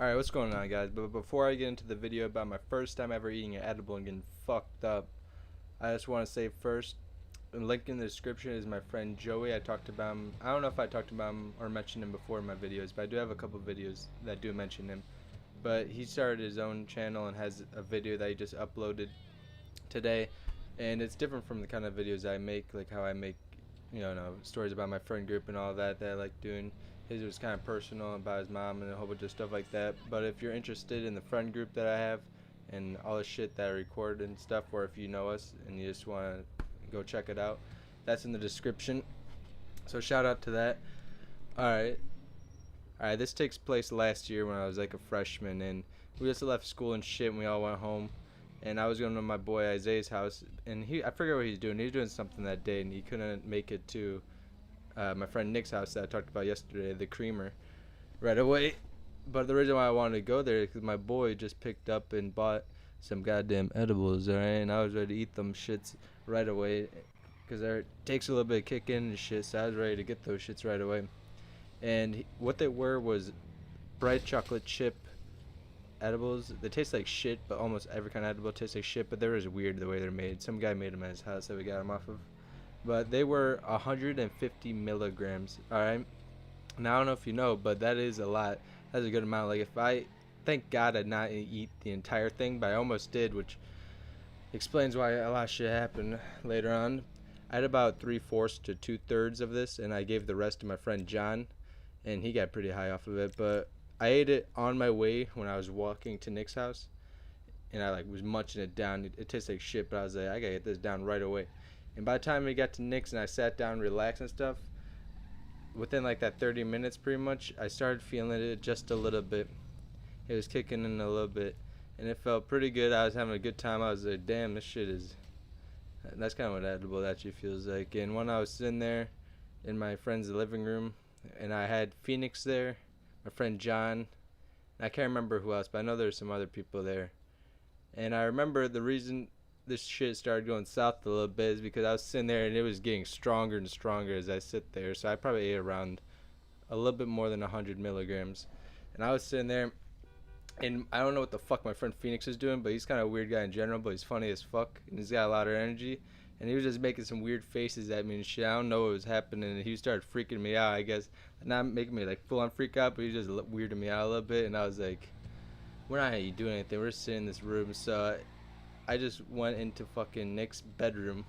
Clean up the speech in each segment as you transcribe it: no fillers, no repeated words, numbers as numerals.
Alright, what's going on, guys? But before I get into the video about my first time ever eating an edible and getting fucked up, I just want to say first, the link in the description is my friend Joey. I talked about him. I don't know if I talked about him or mentioned him before in my videos, but I do have a couple videos that do mention him. But he started his own channel and has a video that he just uploaded today, and it's different from the kind of videos I make, like how I make, stories about my friend group and all that I like doing. His was kind of personal about his mom and a whole bunch of stuff like that. But if you're interested in the friend group that I have and all the shit that I record and stuff, or if you know us and you just want to go check it out, that's in the description. So shout out to that. Alright. Alright, this takes place last year when I was like a freshman, and we just left school and shit and we all went home. And I was going to my boy Isaiah's house, and I forget what he's doing. He was doing something that day, and he couldn't make it to my friend Nick's house that I talked about yesterday, the Creamer, right away. But the reason why I wanted to go there is because my boy just picked up and bought some goddamn edibles, alright? And I was ready to eat them shits right away because it takes a little bit of kick in and shit, so I was ready to get those shits right away. And what they were was bright chocolate chip edibles. They taste like shit, but almost every kind of edible tastes like shit, but they're just weird the way they're made. Some guy made them at his house that we got them off of. But they were 150 milligrams. Alright. Now I don't know if you know, but that is a lot. That's a good amount. Like thank God I did not eat the entire thing, but I almost did, which explains why a lot of shit happened later on. I had about 3/4 to 2/3 of this, and I gave the rest to my friend John, and he got pretty high off of it. But I ate it on my way when I was walking to Nick's house, and I was munching it down. It tastes like shit, but I was like, I gotta get this down right away. And by the time we got to Nick's and I sat down, relaxed and stuff, within like that 30 minutes pretty much, I started feeling it just a little bit. It was kicking in a little bit, and it felt pretty good. I was having a good time. I was like, damn, this shit is... That's kind of what edible actually feels like. And when I was sitting there in my friend's living room, and I had Phoenix there, my friend John, and I can't remember who else, but I know there's some other people there. And I remember the reason this shit started going south a little bit is because I was sitting there and it was getting stronger and stronger as I sit there. So I probably ate around a little bit more than 100 milligrams. And I was sitting there, and I don't know what the fuck my friend Phoenix is doing, but he's kind of a weird guy in general, but he's funny as fuck, and he's got a lot of energy. And he was just making some weird faces at me and shit. I don't know what was happening, and he started freaking me out, I guess. Not making me like full on freak out, but he just weirded me out a little bit. And I was like, we're not doing anything. We're just sitting in this room. So I just went into fucking Nick's bedroom,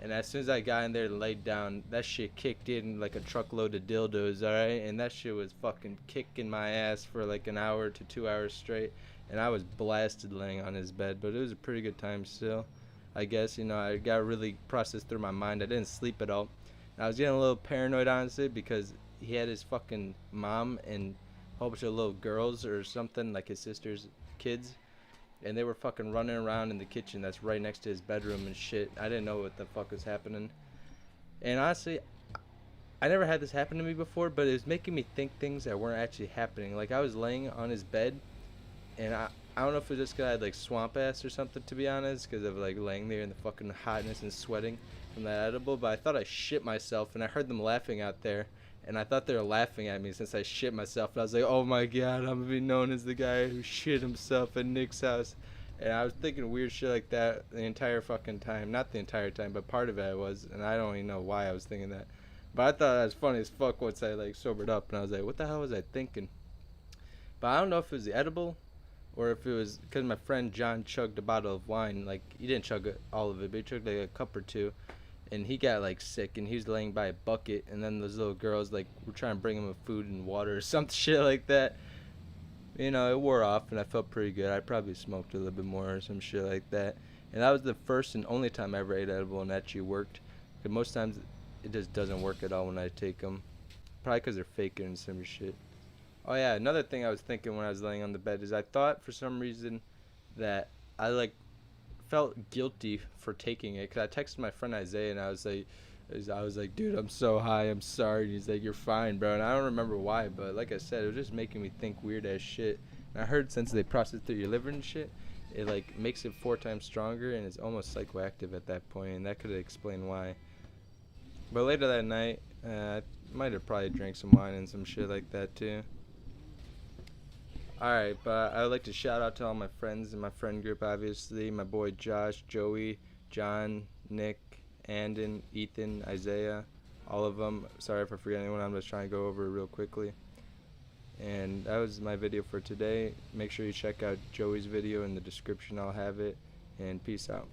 and as soon as I got in there and laid down, that shit kicked in like a truckload of dildos, alright? And that shit was fucking kicking my ass for like an hour to 2 hours straight, and I was blasted laying on his bed, but it was a pretty good time still, I guess. I got really processed through my mind. I didn't sleep at all. And I was getting a little paranoid, honestly, because he had his fucking mom and a whole bunch of little girls or something, like his sister's kids, and they were fucking running around in the kitchen that's right next to his bedroom and shit. I didn't know what the fuck was happening. And honestly, I never had this happen to me before, but it was making me think things that weren't actually happening. Like, I was laying on his bed, and I don't know if it was just because I had like swamp ass or something, to be honest, because of like laying there in the fucking hotness and sweating from that edible, but I thought I shit myself, and I heard them laughing out there. And I thought they were laughing at me since I shit myself. And I was like, oh my god, I'm gonna be known as the guy who shit himself at Nick's house. And I was thinking weird shit like that the entire fucking time. Not the entire time, but part of it I was. And I don't even know why I was thinking that. But I thought that was funny as fuck once I like sobered up. And I was like, what the hell was I thinking? But I don't know if it was the edible or if it was because my friend John chugged a bottle of wine. Like, he didn't chug all of it, but he chugged like a cup or two. And he got like sick, and he was laying by a bucket, and then those little girls like were trying to bring him food and water or some shit like that. It wore off, and I felt pretty good. I probably smoked a little bit more or some shit like that. And that was the first and only time I ever ate edible and actually worked. Because most times it just doesn't work at all when I take them. Probably because they're faking and some shit. Oh yeah, another thing I was thinking when I was laying on the bed is I thought for some reason that I like felt guilty for taking it, because I texted my friend Isaiah and I was like, dude, I'm so high, I'm sorry. And he's like, you're fine, bro. And I don't remember why, but like I said, it was just making me think weird ass shit. And I heard since they process through your liver and shit, it like makes it 4 times stronger, and it's almost psychoactive at that point, and that could explain why. But later that night, I might have probably drank some wine and some shit like that too. Alright, but I would like to shout out to all my friends in my friend group, obviously. My boy Josh, Joey, John, Nick, Andon, Ethan, Isaiah, all of them. Sorry if I forget anyone, I'm just trying to go over it real quickly. And that was my video for today. Make sure you check out Joey's video in the description, I'll have it. And peace out.